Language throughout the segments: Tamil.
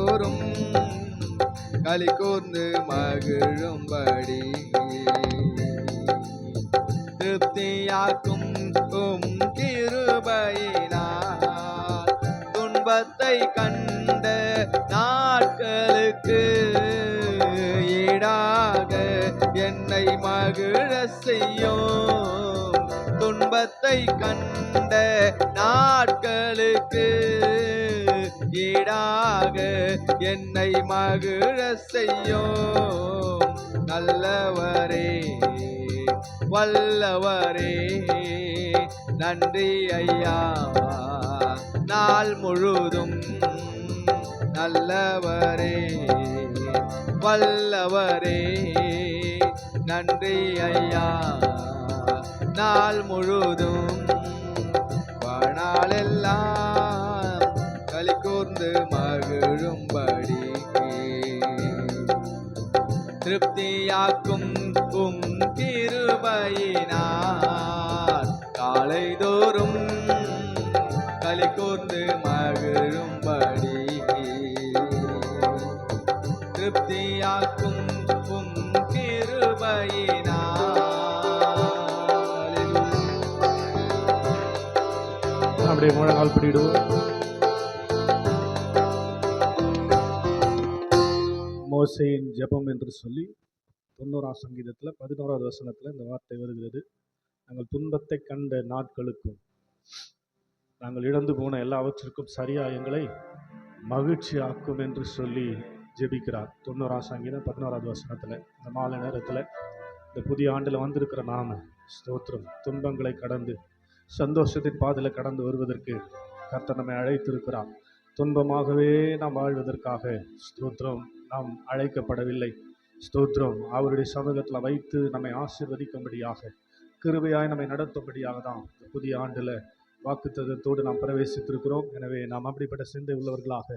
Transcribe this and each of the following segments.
தோறும் களி கூர்ந்து மகிழும்படி திருப்தியாக்கும் கிருபையினால் துன்பத்தை கண்ட நாட்களுக்கு ஈடாக என்னை மகிழ செய்யும். துன்பத்தை கண்ட நாட்களுக்கு ஈடாக என்னை மகிழ செய்யும். நல்லவரே வல்லவரே நன்றி ஐயா, நாள் முழுதும். நல்லவரே வல்லவரே நன்றி ஐயா, நாள் முழுதும். வாழ்நாளெல்லாம் களி கூர்ந்து மகிழும்படி திருப்தியாக்கும் கிருபையினார் காலை தோறும் களி கூர்ந்து மகிழும்படி திருப்தியாக்கும் கிருபையினார். அப்படியே முழங்கால் படிடுவோம். மோசேயின் ஜெபம் என்று சொல்லி 90ஆம் சங்கீதத்தில் 11வது வசனத்தில் இந்த வார்த்தை வருகிறது. நாங்கள் துன்பத்தை கண்ட நாட்களுக்கும் நாங்கள் இழந்து போன எல்லாவற்றிற்கும் சரியா எங்களை மகிழ்ச்சி ஆக்கும் என்று சொல்லி ஜெபிக்கிறார். 90ஆம் சங்கீதம் 11வது வசனத்தில் இந்த மாலை நேரத்தில் இந்த புதிய ஆண்டில் வந்திருக்கிற நாம ஸ்தோத்திரம். துன்பங்களை கடந்து சந்தோஷத்தின் பாதையில் கடந்து வருவதற்கு கர்த்தர் நம்மை அழைத்திருக்கிறார். துன்பமாகவே நாம் வாழ்வதற்காக ஸ்தோத்திரம் நாம் அழைக்கப்படவில்லை. ஸ்தோத்திரம் அவருடைய சமூகத்தில் வைத்து நம்மை ஆசீர்வதிக்கும்படியாக கிருபையாய் நம்மை நடத்தும்படியாக தான் புதிய ஆண்டில் வாக்குத்தத்தத்தோடு நாம் பிரவேசித்திருக்கிறோம். எனவே நாம் அப்படிப்பட்ட சிந்தை உள்ளவர்களாக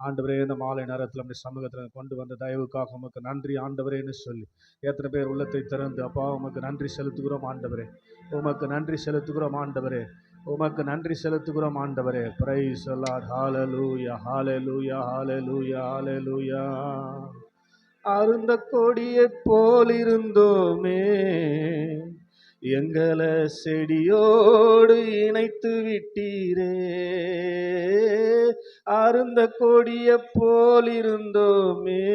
ஆண்டவரே இந்த மாலை நேரத்தில் நம்முடைய சமூகத்தில் கொண்டு வந்த தயவுக்காக உமக்கு நன்றி ஆண்டவரேன்னு சொல்லி எத்தனை பேர் உள்ளத்தை திறந்து அப்பா உமக்கு நன்றி செலுத்துகிறோம் ஆண்டவரே, உமக்கு நன்றி செலுத்துகிறோம் ஆண்டவரே, உமக்கு நன்றி செலுத்துகிறோம் ஆண்டவரே. Praise the lord. Hallelujah hallelujah hallelujah hallelujah. அருந்த கொடியை போல் இருந்தோமே, எங்களை செடியோடு இணைத்து விட்டீரே. அருந்த கொடியை போல் இருந்தோமே,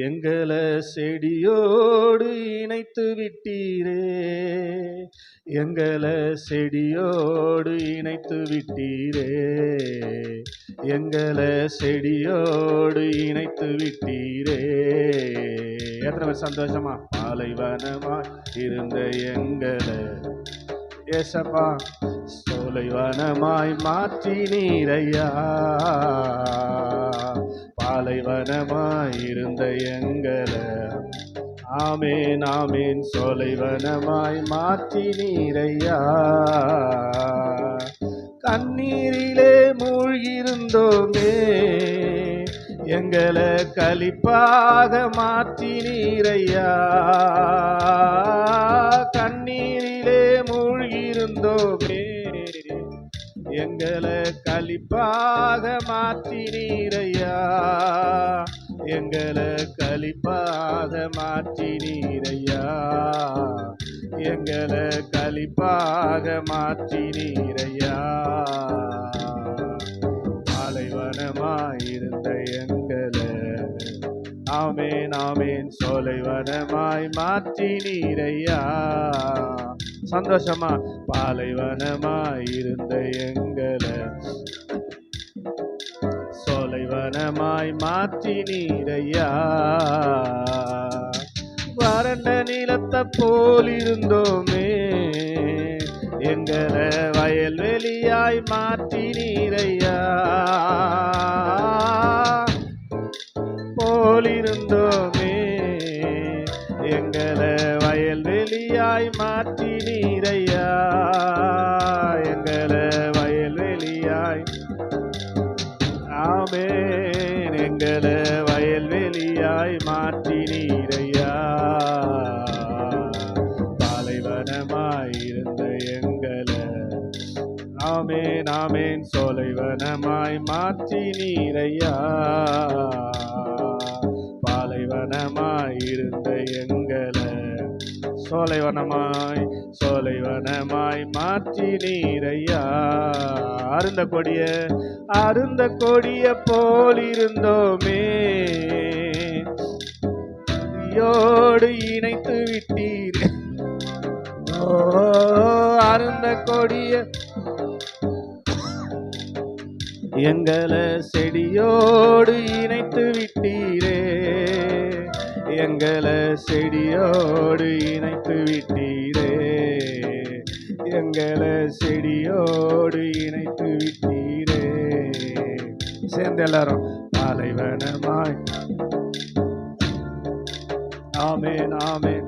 எங்களை செடியோடு இணைத்து விட்டீரே. எங்களை செடியோடு இணைத்து விட்டீரே. எங்களை செடியோடு இணைத்து விட்டீரே. எத்தனை பேர் சந்தோஷமா? பாலைவனமா இருந்த எங்களை ஏசப்பா சோலைவனமாய் மாற்றி நீரையா. பாலைவனமாய் இருந்த எங்களை ஆமேன் ஆமேன் சோலைவனமாய் மாற்றி நீரையா. கண்ணீரிலே மூழ்கியிருந்தோமே, எங்களை களிப்பாக மாற்றி நீரையா. கண்ணீரிலே மூழ்கியிருந்தோமே, எங்களை களிப்பாக மாற்றி நீரையா. எங்களை களிப்பாக மாற்றி நீரையா. எங்களை களிப்பாக மாற்றி நீரையா. பாலைவனமாயிருந்த எங்களை ஆமேன் ஆமேன் சோலைவனமாய் மாற்றி நீரையா. சந்தோஷமா? பாலைவனமாயிருந்த எங்களை சோலைவனமாய் மாற்றி நீரையா. வறண்ட நிலத்தை போல் இருந்தோமே, எங்களை வயல்வெளியாய் மாற்றி நீரையா. போலிருந்தோமே, எங்களை வயல்வெளியாய் மாற்றி நீரையா. எங்களை வயல்வெளியாய் ஆமேன் எங்களை வயல்வெளியாய் மாற்றி நீரையா. பாலைவனமாயிருந்த எங்களை ஆமேன் ஆமேன். சோலைவனமாய் மாற்றி நீரையா, பாலைவனமாய் இருந்த எங்களை சோலைவனமாய் மாற்றி நீரையா. அருந்த கொடிய போல் இருந்தோமே, யோடு இணைத்து விட்டீர். அருந்த கொடிய எங்களை செடியோடு இணைத்து விட்டீரே, எங்களை செடியோடு இணைத்து விட்டீரே, எங்களை செடியோடு இணைத்து விட்டீரே. சேர்ந்து எல்லாரும் பாலைவனமாய். ஆமேன் ஆமேன்.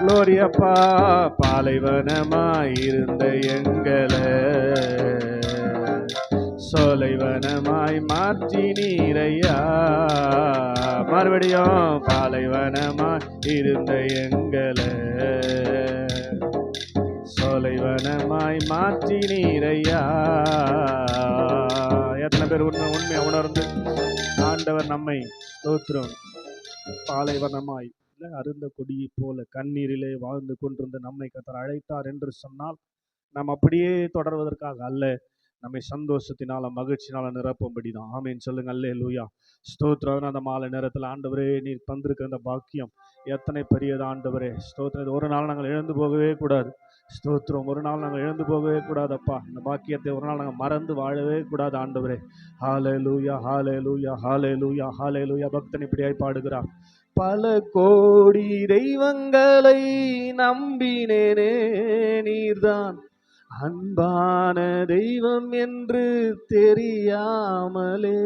குளோரியப்பா. பாலைவனமாய் இருந்த எங்களை சோலைவனமாய் மாற்றி நீரையா. மறுபடியும் பாலைவனமாய் இருந்த எங்களை சோலைவனமாய் மாற்றி நீரையா. எத்தனை பேர் உண்மையை உணர்ந்து ஆண்டவர் நம்மை ஸ்தோத்திரம் பாலைவனமாய் அருந்த கொடியை போல கண்ணீரிலே வாழ்ந்து கொண்டிருந்த நம்மை கர்த்தர் அழைத்தார் என்று சொன்னால் நாம் அப்படியே தொடர்வதற்காக அல்ல, நம்மை சந்தோஷத்தினால மகிழ்ச்சினால நிரப்பும்படி தான். ஆமேன் சொல்லுங்க. அல்லேலூயா. ஸ்தோத்திரம். அந்த மாலை நேரத்தில் ஆண்டவரே நீர் தந்திருக்கிற அந்த பாக்கியம் எத்தனை பெரியது ஆண்டவரே. ஸ்தோத்திரம். ஒரு நாள் நாங்கள் இழந்து போகவே கூடாது. ஸ்தோத்திரம். ஒரு நாள் நாங்கள் இழந்து போகவே கூடாதப்பா. இந்த பாக்கியத்தை ஒரு நாள் நாங்கள் மறந்து வாழவே கூடாது ஆண்டவரே. ஹல்லேலூயா ஹல்லேலூயா ஹல்லேலூயா ஹல்லேலூயா. பக்தன் இப்படியாய் பாடுகிறார். பல கோடி தெய்வங்களை நம்பினேனே, நீர்தான் அன்பான தெய்வம் என்று தெரியாமலே,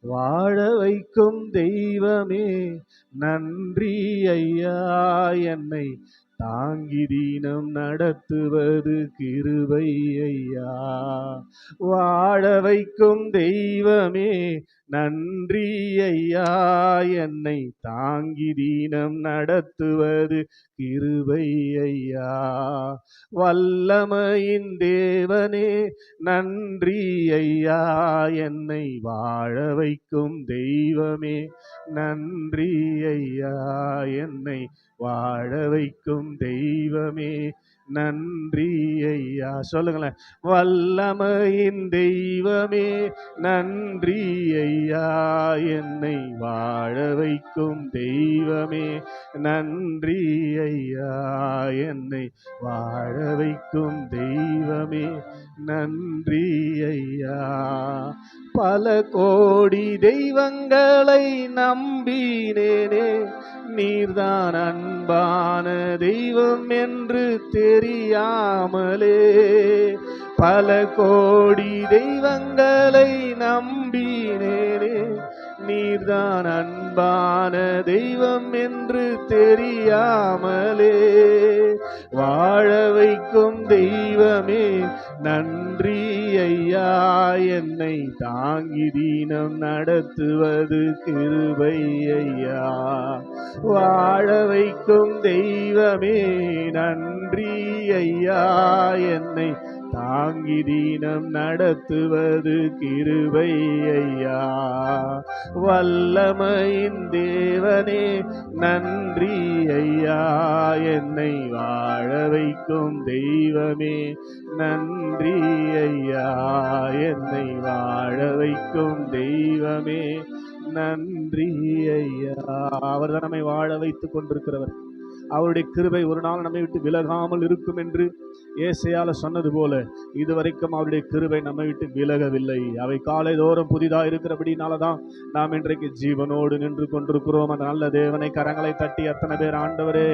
வாழ வைக்கும் தெய்வமே நன்றி ஐயா, என்னை தாங்கி தீனம் நடத்துவது கிருபை ஐயா. வாழ வைக்கும் தெய்வமே நன்றி ஐயா, என்னை தாங்கி தீனம் நடத்துவது கிருபை ஐயா. வல்லமையின் தேவனே நன்றி ஐயா, என்னை வாழ வைக்கும் தெய்வமே நன்றி ஐயா, என்னை வாழ வைக்கும் தெய்வமே நன்றி ஐயா. சொல்லுங்களேன். வல்லமையின் தெய்வமே நன்றி ஐயா, என்னை வாழ வைக்கும் தெய்வமே நன்றி ஐயா, என்னை வாழ வைக்கும் தெய்வமே நன்றி ஐயா. பல கோடி தெய்வங்களை நம்பினேனே, நீர்தான் அன்பான தெய்வம் என்று தெரியாமலே, பல கோடி தெய்வங்களை நம்பினேனே, நீர்தான் அன்பான தெய்வம் என்று தெரியாமலே, வாழ வைக்கும் தெய்வமே நன்றி ஐயா, என்னை தாங்கி தீனம் நடத்துவது கிருபை ஐயா. வாழ வைக்கும் தெய்வமே நன்றி ஐயா, என்னை தாங்கி தீனம் நடத்துவது கிருபை ஐயா. வல்லமையின் தேவனே நன்றி ஐயா, என்னை வாழ வைக்கும் தெய்வமே நன்றி ஐயா, என்னை வாழ வைக்கும் தெய்வமே நன்றி ஐயா. அவர் தான் நம்மை வாழ வைத்துக் கொண்டிருக்கிறவர். அவருடைய கிருபை ஒரு நாள் நம்மை விட்டு விலகாமல் இருக்கும் என்று ஏசாயால சொன்னது போல இதுவரைக்கும் அவருடைய கிருபை நம்மை விட்டு விலகவில்லை. அவை காலை தோறும் புதிதாக இருக்கிறபடினாலதான் நாம் இன்றைக்கு ஜீவனோடு நின்று கொண்டிருக்கிறோம். அந்த நல்ல தேவனை கரங்களை தட்டி அத்தனை பேர் ஆண்டவரே